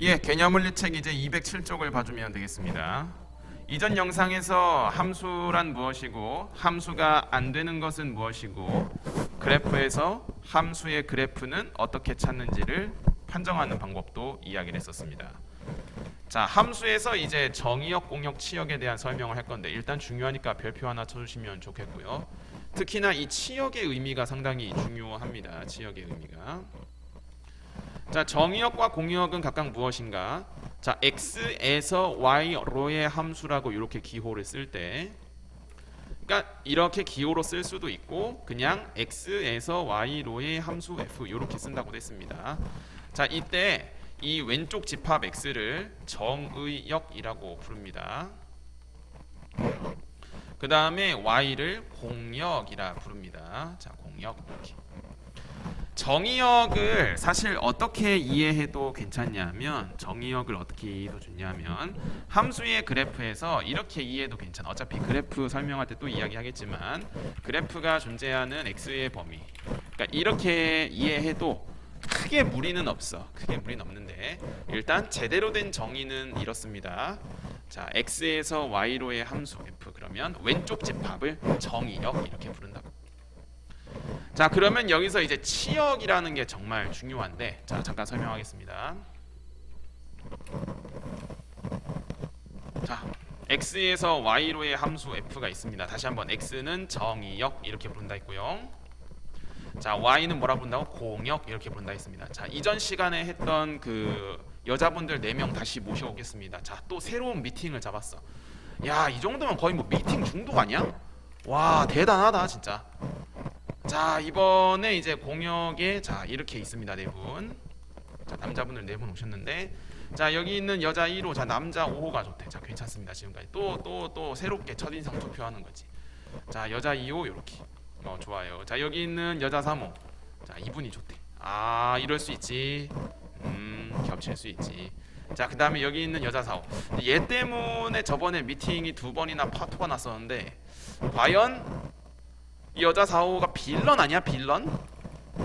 예, 개념물리책 이제 207쪽을 봐주면 되겠습니다. 이전 영상에서 함수란 무엇이고 함수가 안 되는 것은 무엇이고 그래프에서 함수의 그래프는 어떻게 찾는지를 판정하는 방법도 이야기를 했었습니다. 자, 함수에서 이제 정의역, 공역, 치역에 대한 설명을 할 건데 일단 중요하니까 별표 하나 쳐주시면 좋겠고요. 특히나 이 치역의 의미가 상당히 중요합니다. 치역의 의미가. 자, 정의역과 공역은 각각 무엇인가? 자, x에서 y로의 함수라고 이렇게 기호를 쓸 때, 그러니까 이렇게 기호로 쓸 수도 있고 그냥 x에서 y로의 함수 f 이렇게 쓴다고 됐습니다. 자, 이때 이 왼쪽 집합 x를 정의역이라고 부릅니다. 그 다음에 y를 공역이라 부릅니다. 자, 공역 이렇게. 정의역을 사실 어떻게 이해해도 괜찮냐면 정의역을 어떻게 이해해도 좋냐면 함수의 그래프에서 이렇게 이해해도 괜찮아. 어차피 그래프 설명할 때 또 이야기하겠지만 그래프가 존재하는 x의 범위, 그러니까 이렇게 이해해도 크게 무리는 없어. 크게 무리는 없는데 일단 제대로 된 정의는 이렇습니다. 자, x에서 y로의 함수 f, 그러면 왼쪽 집합을 정의역 이렇게 부른다고. 자, 그러면 여기서 이제 치역이라는 게 정말 중요한데, 자, 잠깐 설명하겠습니다. 자, x에서 y로의 함수 f가 있습니다. 다시 한번 x는 정의역 이렇게 부른다 했고요. 자, y는 뭐라 부른다고? 공역 이렇게 부른다 했습니다. 자, 이전 시간에 했던 그 여자분들 4명 다시 모셔오겠습니다. 자, 또 새로운 미팅을 잡았어. 야, 이 정도면 거의 뭐 미팅 중독 아니야? 와, 대단하다 진짜. 자, 이번에 이제 공역에 자 이렇게 있습니다. 4분. 자, 남자분들 4분 오셨는데, 자, 여기 있는 여자 1호, 자, 남자 5호가 좋대. 자, 괜찮습니다. 지금까지 또 새롭게 첫인상 투표하는 거지. 자, 여자 2호 이렇게. 좋아요. 자, 여기 있는 여자 3호, 자, 이분이 좋대. 아, 이럴 수 있지. 겹칠 수 있지. 자, 그 다음에 여기 있는 여자 4호. 얘 때문에 저번에 미팅이 2번이나 파토가 났었는데 과연 이 여자 4호가 빌런 아니야? 빌런?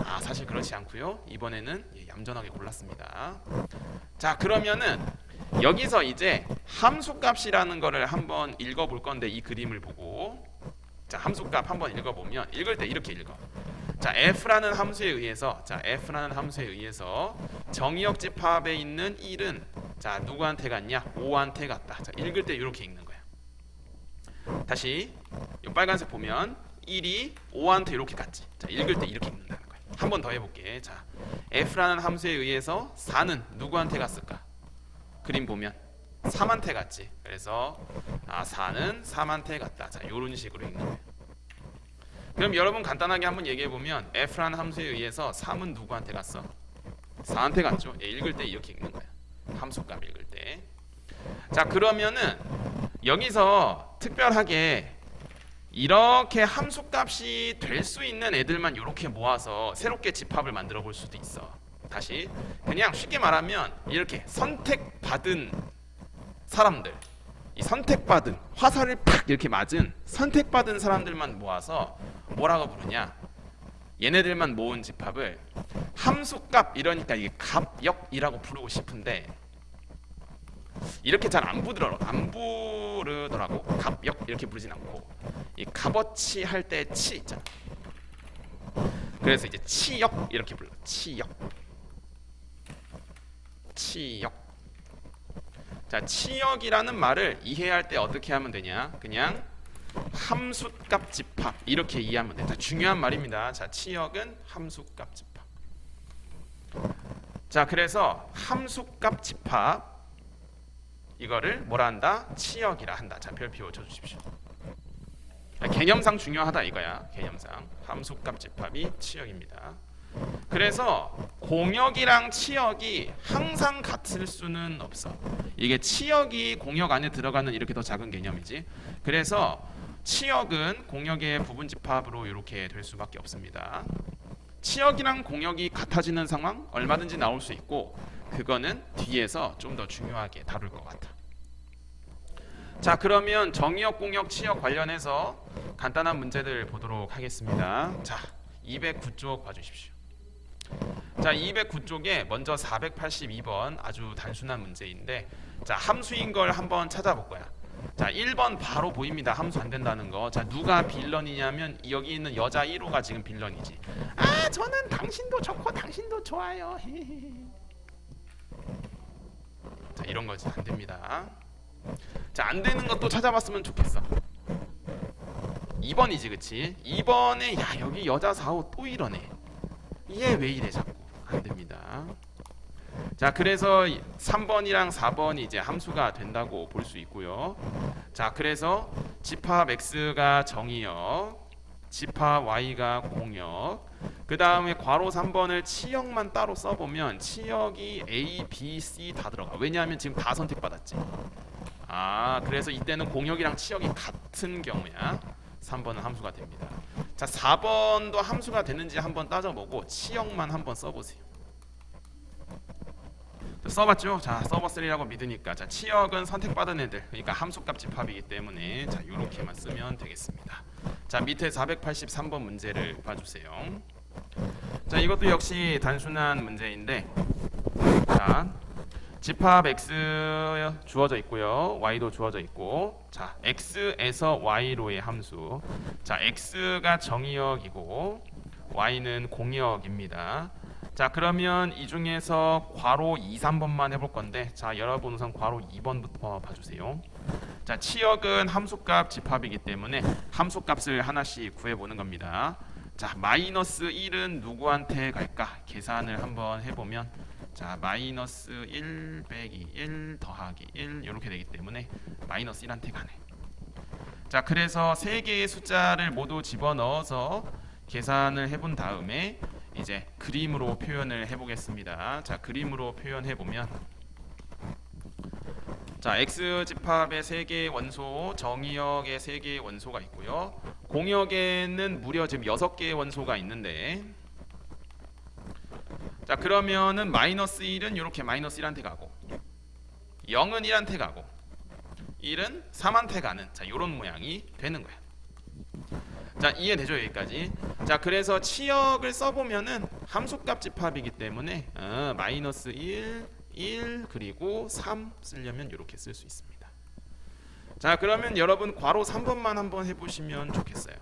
아, 사실 그렇지 않고요. 이번에는 얌전하게 골랐습니다. 자, 그러면은 여기서 이제 함수값이라는 거를 한번 읽어볼 건데, 이 그림을 보고, 자, 함수값 한번 읽어보면 읽을 때 이렇게 읽어. 자, f라는 함수에 의해서, 자, f라는 함수에 의해서 정의역 집합에 있는 1은 자, 누구한테 갔냐? 5한테 갔다. 자, 읽을 때 이렇게 읽는 거야. 다시 이 빨간색 보면 1이 5한테 이렇게 갔지. 자, 읽을 때 이렇게 읽는다는 거야. 한 번 더 해볼게. 자, f라는 함수에 의해서 4는 누구한테 갔을까? 그림 보면 3한테 갔지. 그래서 4는 3한테 갔다. 자, 이런 식으로 읽는 거예요. 그럼 여러분 간단하게 한번 얘기해 보면 f라는 함수에 의해서 3은 누구한테 갔어? 4한테 갔죠. 읽을 때 이렇게 읽는 거야. 함수값 읽을 때. 자, 그러면은 여기서 특별하게 이렇게 함수값이 될 수 있는 애들만 이렇게 모아서 새롭게 집합을 만들어 볼 수도 있어. 다시 그냥 쉽게 말하면 이렇게 선택받은 사람들, 이 선택받은 화살을 팍 이렇게 맞은 선택받은 사람들만 모아서 뭐라고 부르냐? 얘네들만 모은 집합을 함수값, 이러니까 이게 값역이라고 부르고 싶은데 이렇게 잘 안 부르더라고. 값역 이렇게 부르진 않고 이 값어치 할 때 치 있잖아. 그래서 이제 치역 이렇게 불러. 치역. 자, 치역이라는 말을 이해할 때 어떻게 하면 되냐? 그냥 함수값 집합 이렇게 이해하면 돼. 자, 중요한 말입니다. 자, 치역은 함수값 집합. 자, 그래서 함수값 집합 이거를 뭐라 한다? 치역이라 한다. 자, 별표 쳐주십시오. 개념상 중요하다 이거야. 개념상 함수값 집합이 치역입니다. 그래서 공역이랑 치역이 항상 같을 수는 없어. 이게 치역이 공역 안에 들어가는 이렇게 더 작은 개념이지. 그래서 치역은 공역의 부분 집합으로 이렇게 될 수밖에 없습니다. 치역이랑 공역이 같아지는 상황 얼마든지 나올 수 있고, 그거는 뒤에서 좀 더 중요하게 다룰 것 같아. 자, 그러면 정의역, 공역, 치역 관련해서 간단한 문제들 보도록 하겠습니다. 자, 209쪽 봐주십시오. 자, 209쪽에 먼저 482번 아주 단순한 문제인데, 자, 함수인 걸 한번 찾아볼 거야. 자, 1번 바로 보입니다. 함수 안 된다는 거. 자, 누가 빌런이냐면 여기 있는 여자 1호가 지금 빌런이지. 아, 저는 당신도 좋고 당신도 좋아요. 자, 이런 거지. 안 됩니다. 자, 안 되는 것도 찾아봤으면 좋겠어. 2번이지, 그치? 2번에 야, 여기 여자 4호 또 이러네. 얘 왜 이래 자꾸. 안 됩니다. 자, 그래서 3번이랑 4번이 이제 함수가 된다고 볼 수 있고요. 자, 그래서 집합 x가 정의역, 집합 y가 공역, 그 다음에 괄호 3번을 치역만 따로 써보면 치역이 a, b, c 다 들어가. 왜냐하면 지금 다 선택받았지. 아, 그래서 이때는 공역이랑 치역이 같은 경우야 3번은 함수가 됩니다. 자, 4번도 함수가 되는지 한번 따져보고 치역만 한번 써보세요. 써봤죠? 자, 써봤으리라고 믿으니까. 자, 치역은 선택받은 애들, 그러니까 함수값 집합이기 때문에 자, 요렇게만 쓰면 되겠습니다. 자, 밑에 483번 문제를 봐주세요. 자, 이것도 역시 단순한 문제인데, 자, 집합 x 주어져 있고요, y도 주어져 있고, 자, x에서 y로의 함수. 자, x가 정의역이고 y는 공역입니다. 자, 그러면 이 중에서 괄호 2, 3번만 해볼 건데, 자, 여러분 우선 괄호 2번부터 봐주세요. 자, 치역은 함수값 집합이기 때문에 함수값을 하나씩 구해보는 겁니다. 자, 마이너스 1은 누구한테 갈까? 계산을 한번 해보면, 자, 마이너스 1 빼기 1 더하기 1 이렇게 되기 때문에 마이너스 1한테 가네. 자, 그래서 세 개의 숫자를 모두 집어넣어서 계산을 해본 다음에 이제 그림으로 표현을 해보겠습니다. 자, 그림으로 표현해보면, 자, x 집합의 3개의 원소, 정의역의 3개의 원소가 있고요, 공역에는 무려 지금 6개의 원소가 있는데, 자, 그러면은 마이너스 1은 이렇게 마이너스 1한테 가고, 0은 1한테 가고, 1은 3한테 가는, 자, 요런 모양이 되는 거야. 자, 이해되죠? 여기까지. 자, 그래서 치역을 써보면은 함수값 집합이기 때문에 마이너스 1, 1 그리고 3 쓰려면 이렇게 쓸 수 있습니다. 자, 그러면 여러분 괄호 3번만 한번 해보시면 좋겠어요.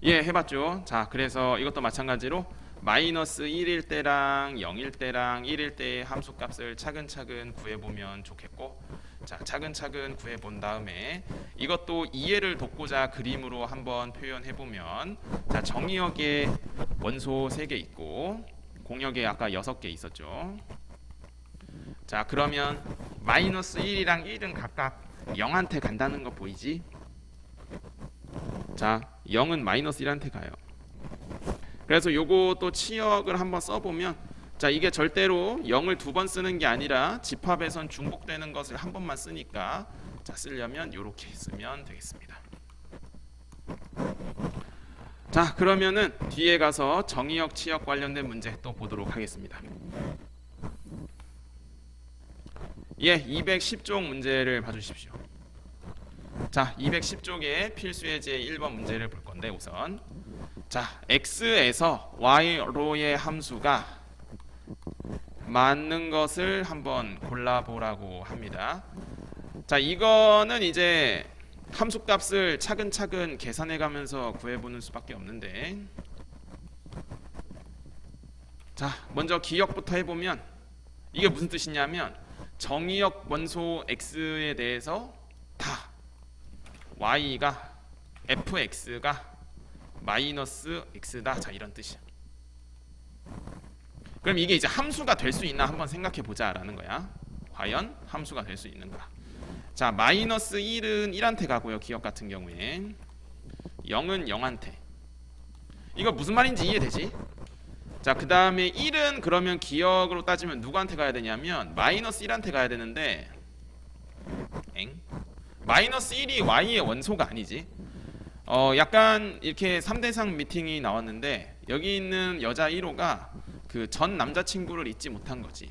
예, 해봤죠? 자, 그래서 이것도 마찬가지로 마이너스 1일 때랑 0일 때랑 1일 때의 함수값을 차근차근 구해보면 좋겠고, 자, 차근차근 구해본 다음에 이것도 이해를 돕고자 그림으로 한번 표현해보면, 자, 정의역에 원소 3개 있고 공역에 아까 6개 있었죠. 자, 그러면 마이너스 1이랑 1은 각각 0한테 간다는 거 보이지? 자, 0은 마이너스 1한테 가요. 그래서 요거 또 치역을 한번 써보면, 자, 이게 절대로 0을 2번 쓰는 게 아니라 집합에선 중복되는 것을 한 번만 쓰니까, 자, 쓰려면 이렇게 쓰면 되겠습니다. 자, 그러면은 뒤에 가서 정의역, 치역 관련된 문제 또 보도록 하겠습니다. 예, 210쪽 문제를 봐주십시오. 자, 210쪽에 필수예제 1번 문제를 볼 건데, 우선 자, x에서 y로의 함수가 맞는 것을 한번 골라보라고 합니다. 자, 이거는 이제 함수값을 차근차근 계산해가면서 구해보는 수밖에 없는데, 자, 먼저 기역부터 해보면 이게 무슨 뜻이냐면, 정의역 원소 x에 대해서 다 y가 fx가 마이너스 x다, 자, 이런 뜻이야. 그럼 이게 이제 함수가 될 수 있나 한번 생각해 보자라는 거야. 과연 함수가 될 수 있는가? 자, 마이너스 1은 1한테 가고요, 기억 같은 경우에 0은 0한테. 이거 무슨 말인지 이해되지? 자, 그 다음에 1은 그러면 기억으로 따지면 누구한테 가야 되냐면 마이너스 1한테 가야 되는데, 마이너스 1이 y의 원소가 아니지. 약간 이렇게 3대상 미팅이 나왔는데 여기 있는 여자 1호가 그 전 남자친구를 잊지 못한 거지.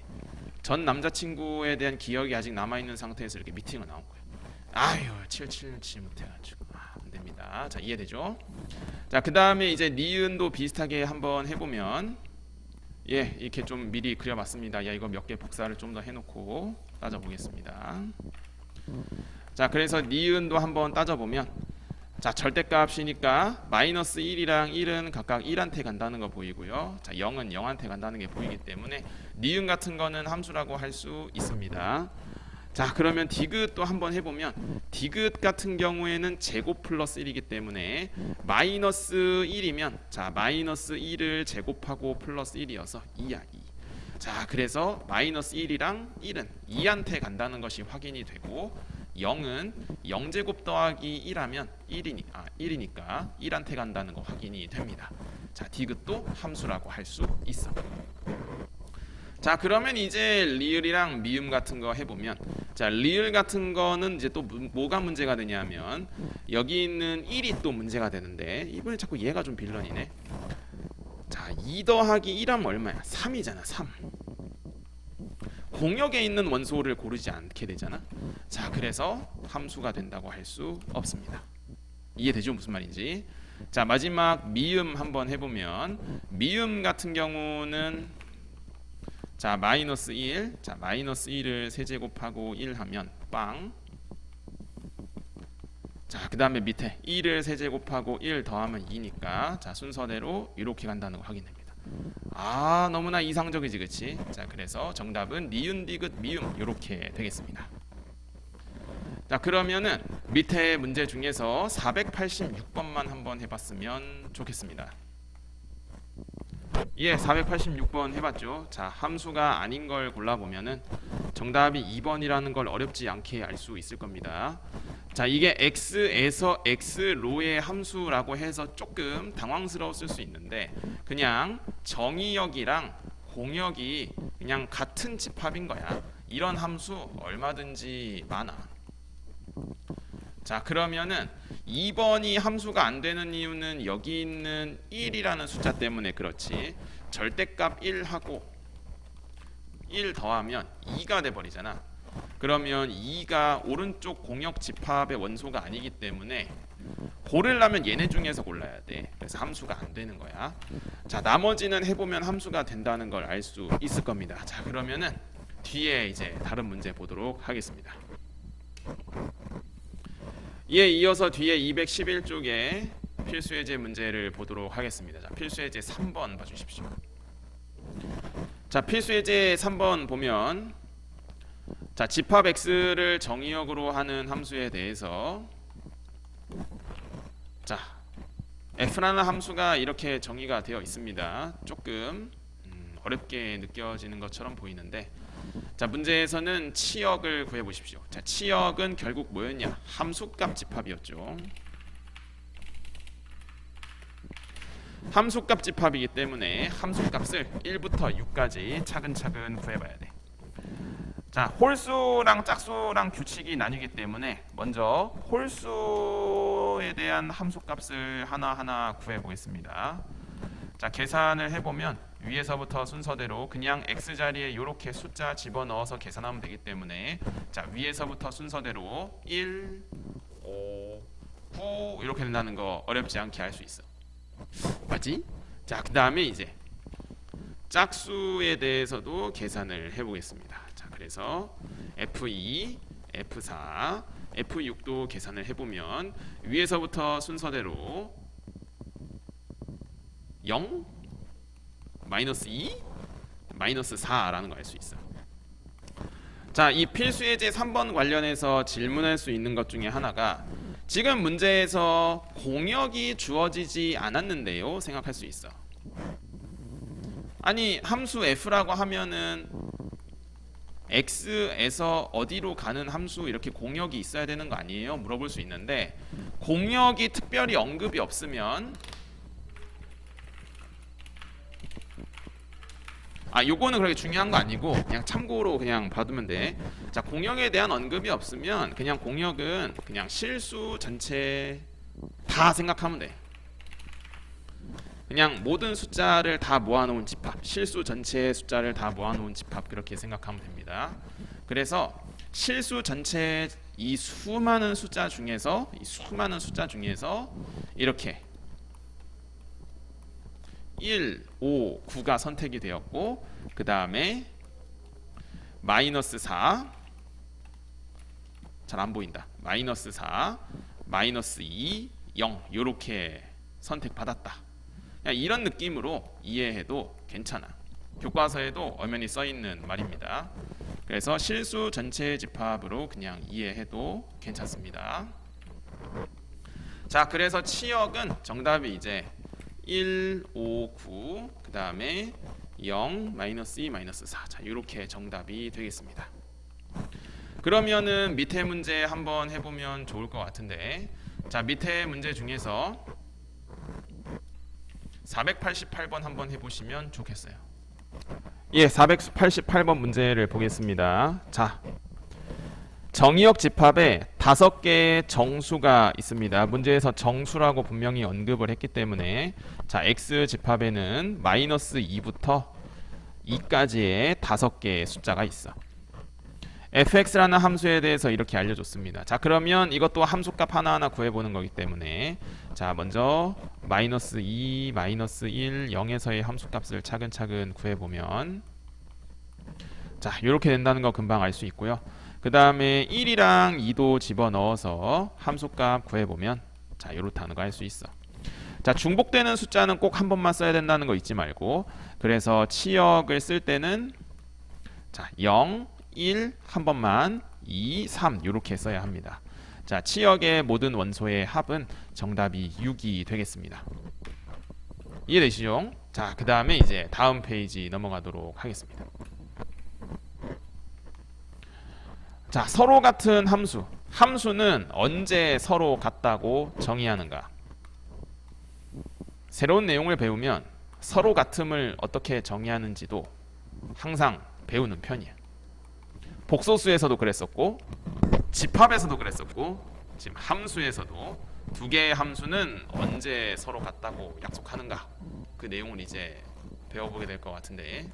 전 남자친구에 대한 기억이 아직 남아있는 상태에서 이렇게 미팅을 나온 거예요. 아유, 칠칠치 못해가지고 안 됩니다. 자, 이해되죠? 자, 그 다음에 이제 니은도 비슷하게 한번 해보면, 예, 이렇게 좀 미리 그려봤습니다. 야, 이거 몇 개 복사를 좀 더 해놓고 따져보겠습니다. 자, 그래서 니은도 한번 따져보면, 자, 절대값이니까 마이너스 1이랑 1은 각각 1한테 간다는 거 보이고요. 자, 0은 0한테 간다는 게 보이기 때문에 니은 같은 거는 함수라고 할 수 있습니다. 자, 그러면 디귿도 한번 해보면, 디귿 같은 경우에는 제곱 플러스 1이기 때문에 마이너스 1이면, 자, 마이너스 1을 제곱하고 플러스 1이어서 2야 2. 자, 그래서 마이너스 1이랑 1은 2한테 간다는 것이 확인이 되고, 0은 0제곱 더하기 1하면 1이니까 1한테 간다는 거 확인이 됩니다. 자, 디귿도 함수라고 할 수 있어. 자, 그러면 이제 리을이랑 미음 같은 거 해보면, 자, 리을 같은 거는 이제 또 뭐가 문제가 되냐면, 여기 있는 1이 또 문제가 되는데, 이번에 자꾸 얘가 좀 빌런이네. 자, 2 더하기 1하면 얼마야? 3이잖아 3. 공역에 있는 원소를 고르지 않게 되잖아. 자, 그래서 함수가 된다고 할 수 없습니다. 이해되죠? 무슨 말인지. 자, 마지막 미음 한번 해보면, 미음 같은 경우는, 자, 마이너스 1. 자, 마이너스 1을 세제곱하고 1 하면 빵. 자, 그 다음에 밑에 1을 세제곱하고 1 더하면 2니까, 자, 순서대로 이렇게 간다는 거 확인됩니다. 아, 너무나 이상적이지, 그치? 자, 그래서 정답은 니은, 디귿, 미음 이렇게 되겠습니다. 자, 그러면은 밑에 문제 중에서 486번만 한번 해봤으면 좋겠습니다. 예, 486번 해봤죠. 자, 함수가 아닌 걸 골라보면은 정답이 2번이라는 걸 어렵지 않게 알 수 있을 겁니다. 자, 이게 x에서 x로의 함수라고 해서 조금 당황스러웠을 수 있는데, 그냥 정의역이랑 공역이 그냥 같은 집합인 거야. 이런 함수 얼마든지 많아. 자, 그러면은 2번이 함수가 안 되는 이유는 여기 있는 1이라는 숫자 때문에 그렇지, 절대값 1하고 1 더하면 2가 돼버리잖아. 그러면 2가 오른쪽 공역 집합의 원소가 아니기 때문에 고르려면 얘네 중에서 골라야 돼. 그래서 함수가 안 되는 거야. 자, 나머지는 해보면 함수가 된다는 걸 알 수 있을 겁니다. 자, 그러면은 뒤에 이제 다른 문제 보도록 하겠습니다. 이에 이어서 뒤에 211쪽에 필수예제 문제를 보도록 하겠습니다. 자, 필수예제 3번 봐주십시오. 자, 필수예제 3번 보면, 자, 집합 x를 정의역으로 하는 함수에 대해서, 자, f라는 함수가 이렇게 정의가 되어 있습니다. 조금 어렵게 느껴지는 것처럼 보이는데, 자, 문제에서는 치역을 구해 보십시오. 자, 치역은 결국 뭐였냐? 함수값 집합이었죠. 함수값 집합이기 때문에 함수값을 1부터 6까지 차근차근 구해봐야 돼. 자, 홀수랑 짝수랑 규칙이 나뉘기 때문에 먼저 홀수에 대한 함수값을 하나하나 구해보겠습니다. 자, 계산을 해보면 위에서부터 순서대로 그냥 x자리에 이렇게 숫자 집어넣어서 계산하면 되기 때문에, 자, 위에서부터 순서대로 1, 5, 9 이렇게 된다는 거 어렵지 않게 알 수 있어. 맞지? 자, 그 다음에 이제 짝수에 대해서도 계산을 해보겠습니다. 자, 그래서 F2, F4, F6도 계산을 해보면 위에서부터 순서대로 0, 마이너스 2, 마이너스 4라는 거 알 수 있어. 자, 이 필수예제 3번 관련해서 질문할 수 있는 것 중에 하나가, 지금 문제에서 공역이 주어지지 않았는데요, 생각할 수 있어. 아니, 함수 f라고 하면은 x에서 어디로 가는 함수 이렇게 공역이 있어야 되는 거 아니에요? 물어볼 수 있는데, 공역이 특별히 언급이 없으면, 요거는 그렇게 중요한 거 아니고 그냥 참고로 그냥 봐두면 돼. 자, 공역에 대한 언급이 없으면 그냥 공역은 그냥 실수 전체 다 생각하면 돼. 그냥 모든 숫자를 다 모아놓은 집합, 실수 전체의 숫자를 다 모아놓은 집합, 그렇게 생각하면 됩니다. 그래서 실수 전체 이 수많은 숫자 중에서 이렇게 1, 5, 9가 선택이 되었고 그 다음에 마이너스 4 잘 안 보인다. 마이너스 4, 마이너스 2, 0 이렇게 선택받았다. 이런 느낌으로 이해해도 괜찮아. 교과서에도 엄연히 써 있는 말입니다. 그래서 실수 전체 집합으로 그냥 이해해도 괜찮습니다. 자, 그래서 치역은 정답이 이제 1, 5, 9, 그 다음에 0, 마이너스 2, 마이너스 4. 자, 이렇게 정답이 되겠습니다. 그러면은 밑에 문제 한번 해보면 좋을 것 같은데, 자, 밑에 문제 중에서 488번 한번 해보시면 좋겠어요. 예, 488번 문제를 보겠습니다. 자, 정의역 집합에 5개의 정수가 있습니다. 문제에서 정수라고 분명히 언급을 했기 때문에 자, X 집합에는 마이너스 2부터 2까지의 5개의 숫자가 있어. fx라는 함수에 대해서 이렇게 알려줬습니다. 자, 그러면 이것도 함수값 하나하나 구해보는 거기 때문에 자, 먼저 마이너스 2, 마이너스 1, 0에서의 함수값을 차근차근 구해보면 자, 이렇게 된다는 거 금방 알 수 있고요. 그 다음에 1이랑 2도 집어넣어서 함수값 구해보면 자, 이렇다는 거 알 수 있어. 자, 중복되는 숫자는 꼭 한 번만 써야 된다는 거 잊지 말고, 그래서 치역을 쓸 때는 자, 0, 1 한 번만, 2, 3 이렇게 써야 합니다. 자, 치역의 모든 원소의 합은 정답이 6이 되겠습니다. 이해되시죠? 자, 그 다음에 이제 다음 페이지 넘어가도록 하겠습니다. 자, 서로 같은 함수. 함수는 언제 서로 같다고 정의하는가? 새로운 내용을 배우면 서로 같음을 어떻게 정의하는지도 항상 배우는 편이야. 복소수에서도 그랬었고, 집합에서도 그랬었고, 지금 함수에서도 두 개의 함수는 언제 서로 같다고 약속하는가? 그 내용을 이제 배워보게 될 것 같은데,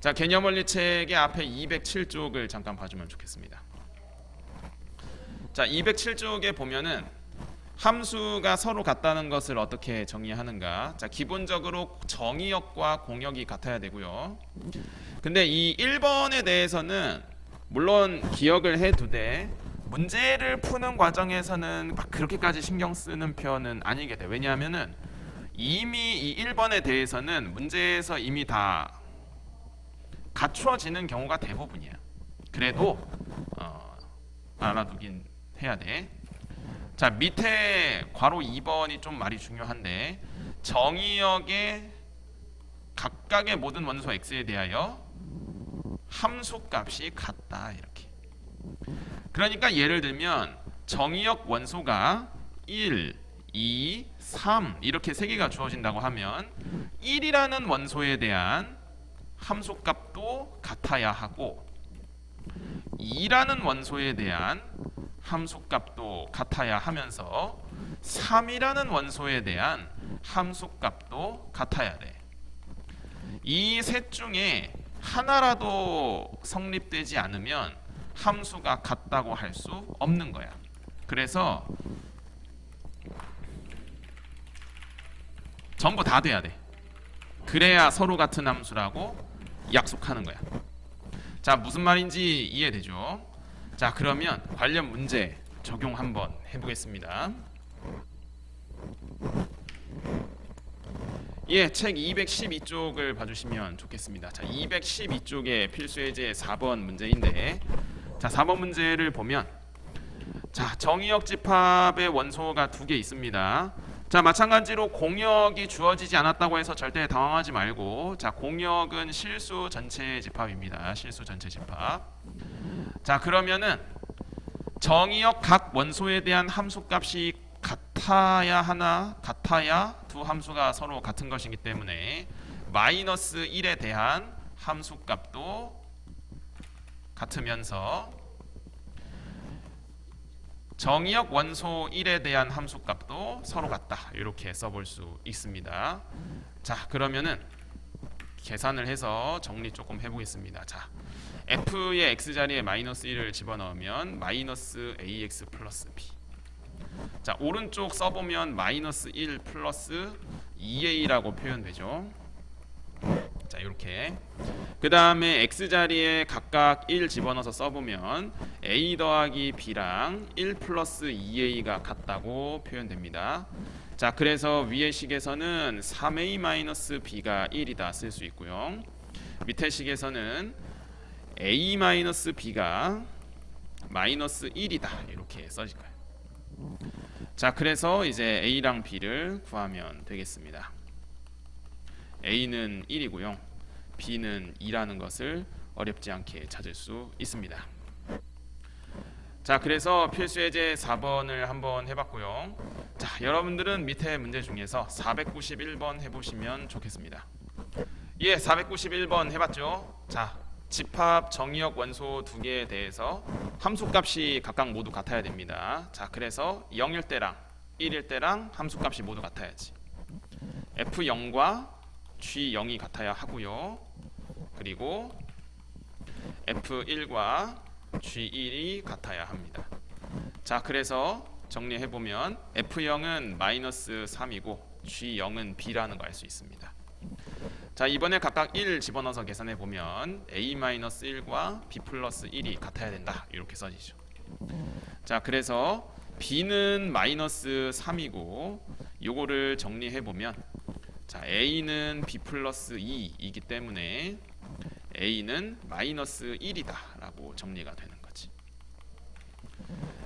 자, 개념원리 책의 앞에 207쪽을 잠깐 봐주면 좋겠습니다. 자, 207쪽에 보면은 함수가 서로 같다는 것을 어떻게 정의하는가? 자, 기본적으로 정의역과 공역이 같아야 되고요. 근데 이 1번에 대해서는 물론 기억을 해두되 문제를 푸는 과정에서는 막 그렇게까지 신경 쓰는 편은 아니게 돼. 왜냐하면은 이미 이 1번에 대해서는 문제에서 이미 다 갖추어지는 경우가 대부분이야. 그래도 알아두긴 해야 돼. 자, 밑에 괄호 2번이 좀 말이 중요한데, 정의역의 각각의 모든 원소 x에 대하여 함수값이 같다 이렇게. 그러니까 예를 들면 정의역 원소가 1, 2, 3 이렇게 세 개가 주어진다고 하면 1이라는 원소에 대한 함수값도 같아야 하고 2라는 원소에 대한 함수값도 같아야 하면서 3이라는 원소에 대한 함수값도 같아야 돼. 이 셋 중에 하나라도 성립되지 않으면 함수가 같다고 할 수 없는 거야. 그래서 전부 다 돼야 돼. 그래야 서로 같은 함수라고 약속하는 거야. 자, 무슨 말인지 이해되죠? 자, 그러면 관련 문제 적용 한번 해보겠습니다. 예, 책 212쪽을 봐주시면 좋겠습니다. 자, 212쪽의 필수예제 4번 문제인데, 자, 4번 문제를 보면 자, 정의역 집합의 원소가 2개 있습니다. 자, 마찬가지로 공역이 주어지지 않았다고 해서 절대 당황하지 말고, 자, 공역은 실수 전체 집합입니다. 실수 전체 집합. 자, 그러면은 정의역 각 원소에 대한 함수값이 같아야 하나, 같아야 두 함수가 서로 같은 것이기 때문에 마이너스 1에 대한 함수값도 같으면서 정의역 원소 1에 대한 함수값도 서로 같다. 이렇게 써볼 수 있습니다. 자, 그러면은 계산을 해서 정리 조금 해보겠습니다. 자, f의 x자리에 마이너스 1을 집어넣으면 마이너스 ax 플러스 b. 자, 오른쪽 써보면 마이너스 1 플러스 2a라고 표현되죠. 자, 이렇게. 그 다음에 x 자리에 각각 1 집어넣어서 써보면 a 더하기 b랑 1 플러스 2a가 같다고 표현됩니다. 자, 그래서 위의 식에서는 3a 마이너스 b가 1이다 쓸 수 있고요. 밑에 식에서는 a 마이너스 b가 마이너스 1이다 이렇게 써질 거예요. 자, 그래서 이제 a랑 b를 구하면 되겠습니다. a는 1이고요. b는 2라는 것을 어렵지 않게 찾을 수 있습니다. 자, 그래서 필수예제 4번을 한번 해봤고요. 자, 여러분들은 밑에 문제 중에서 491번 해보시면 좋겠습니다. 예, 491번 해봤죠. 자, 집합 정의역 원소 두 개에 대해서 함수값이 각각 모두 같아야 됩니다. 자, 그래서 0일 때랑 1일 때랑 함수값이 모두 같아야지. F0과 G0이 같아야 하고요. 그리고 F1과 G1이 같아야 합니다. 자, 그래서 정리해보면 F0은 마이너스 3이고 G0은 B라는 거 알 수 있습니다. 자, 이번에 각각 1 집어넣어서 계산해보면 A-1과 B 플러스 1이 같아야 된다 이렇게 써지죠. 자, 그래서 B는 마이너스 3이고 요거를 정리해보면 자, A는 B 플러스 2이기 때문에 A는 마이너스 1이다 라고 정리가 되는 거지.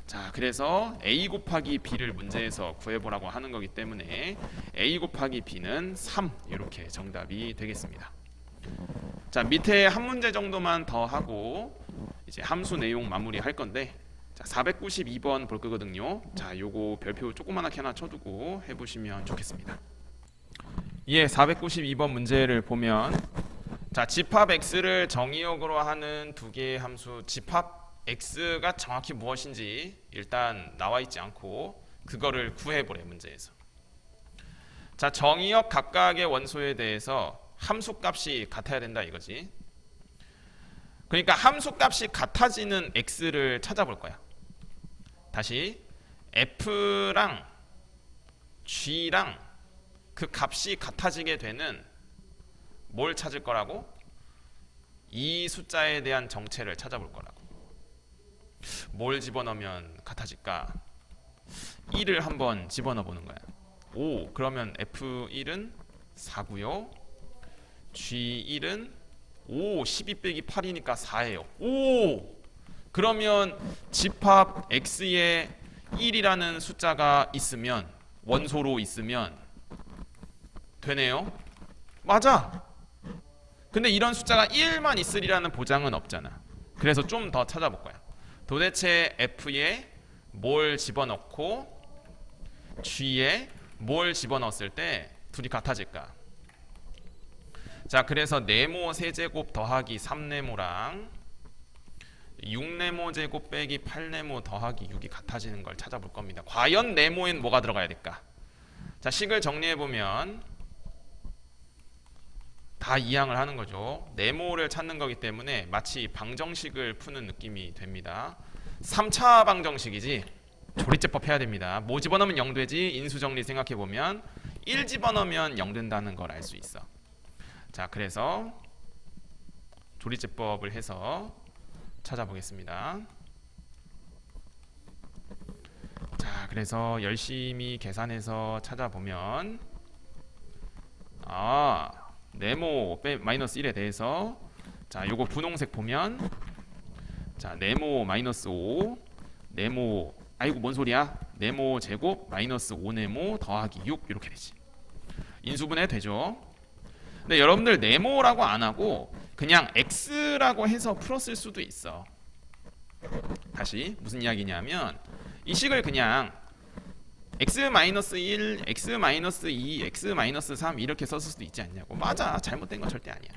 자, 그래서 A 곱하기 B를 문제에서 구해보라고 하는 거기 때문에 A 곱하기 B는 3 이렇게 정답이 되겠습니다. 자, 밑에 한 문제 정도만 더 하고 이제 함수 내용 마무리 할 건데 자, 492번 볼 거거든요. 자, 요거 별표 조그만하게 하나 쳐두고 해보시면 좋겠습니다. 예, 492번 문제를 보면 자, 집합 x를 정의역으로 하는 두 개의 함수 집합 x가 정확히 무엇인지 일단 나와 있지 않고 그거를 구해보래 문제에서. 자, 정의역 각각의 원소에 대해서 함수값이 같아야 된다 이거지. 그러니까 함수값이 같아지는 x를 찾아볼 거야. 다시 f랑 g랑 그 값이 같아지게 되는 뭘 찾을 거라고? 이 숫자에 대한 정체를 찾아볼 거라고. 뭘 집어넣으면 같아질까? 1을 한번 집어넣어 보는 거야. 오, 그러면 F1은 4고요. G1은 12 빼기 8이니까 4예요. 오! 그러면 집합 X에 1이라는 숫자가 있으면 원소로 있으면 되네요. 맞아. 근데 이런 숫자가 1만 있으리라는 보장은 없잖아. 그래서 좀 더 찾아볼 거야. 도대체 F에 뭘 집어넣고 G에 뭘 집어넣었을 때 둘이 같아질까? 자, 그래서 네모 세제곱 더하기 3네모랑 6네모 제곱 빼기 8네모 더하기 6이 같아지는 걸 찾아볼 겁니다. 과연 네모엔 뭐가 들어가야 될까? 자, 식을 정리해보면 다 이항을 하는 거죠. 네모를 찾는 거기 때문에 마치 방정식을 푸는 느낌이 됩니다. 3차 방정식이지 조리제법 해야 됩니다. 뭐 집어넣으면 0 되지? 인수정리 생각해보면 1 집어넣으면 0 된다는 걸 알 수 있어. 자, 그래서 조리제법을 해서 찾아보겠습니다. 자, 그래서 열심히 계산해서 찾아보면 네모 마이너스 1에 대해서 자, 요거 분홍색 보면 자, 네모 마이너스 5 네모 아이고 뭔 소리야? 네모 제곱 마이너스 5네모 더하기 6 이렇게 되지. 인수분해 되죠. 근데 여러분들 네모라고 안 하고 그냥 x라고 해서 풀었을 수도 있어. 다시 무슨 이야기냐면 이 식을 그냥 x-1, x-2, x-3 이렇게 썼을 수도 있지 않냐고. 맞아. 잘못된 건 절대 아니야.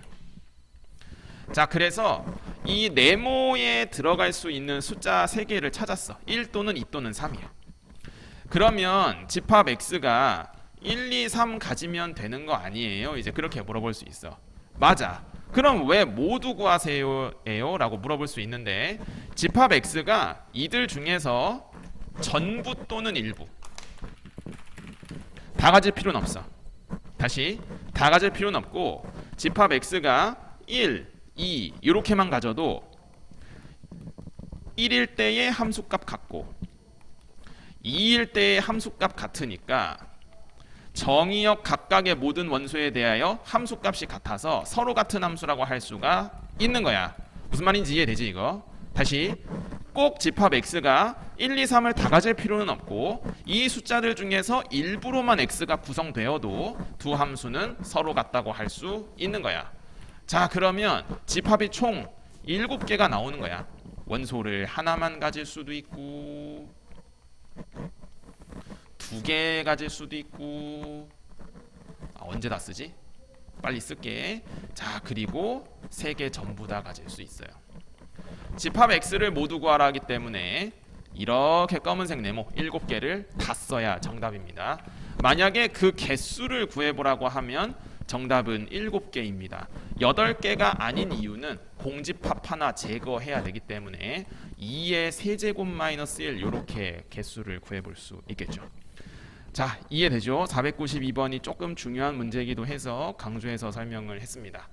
자, 그래서 이 네모에 들어갈 수 있는 숫자 3개를 찾았어. 1 또는 2 또는 3이야. 그러면 집합 x가 1, 2, 3 가지면 되는 거 아니에요? 이제 그렇게 물어볼 수 있어. 맞아. 그럼 왜 모두 구하세요? 라고 물어볼 수 있는데 집합 x가 이들 중에서 전부 또는 일부 다 가질 필요는 없어. 다시 다 가질 필요는 없고 집합 x가 1, 2 이렇게만 가져도 1일 때의 함수값 같고 2일 때의 함수값 같으니까 정의역 각각의 모든 원소에 대하여 함수값이 같아서 서로 같은 함수라고 할 수가 있는 거야. 무슨 말인지 이해되지 이거? 다시 꼭 집합 x가 1, 2, 3을 다 가질 필요는 없고 이 숫자들 중에서 일부로만 x가 구성되어도 두 함수는 서로 같다고 할 수 있는 거야. 자, 그러면 집합이 총 7개가 나오는 거야. 원소를 하나만 가질 수도 있고 2개 가질 수도 있고 언제 다 쓰지? 빨리 쓸게. 자, 그리고 3개 전부 다 가질 수 있어요. 집합 x를 모두 구하라 하기 때문에 이렇게 검은색 네모 7개를 다 써야 정답입니다. 만약에 그 개수를 구해보라고 하면 정답은 7개입니다. 8개가 아닌 이유는 공집합 하나 제거해야 되기 때문에 2의 세제곱 마이너스 1 이렇게 개수를 구해볼 수 있겠죠. 자, 이해되죠? 492번이 조금 중요한 문제이기도 해서 강조해서 설명을 했습니다.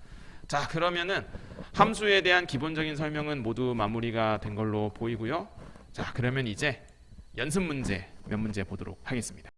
자, 그러면은 함수에 대한 기본적인 설명은 모두 마무리가 된 걸로 보이고요. 자, 그러면 이제 연습 문제 몇 문제 보도록 하겠습니다.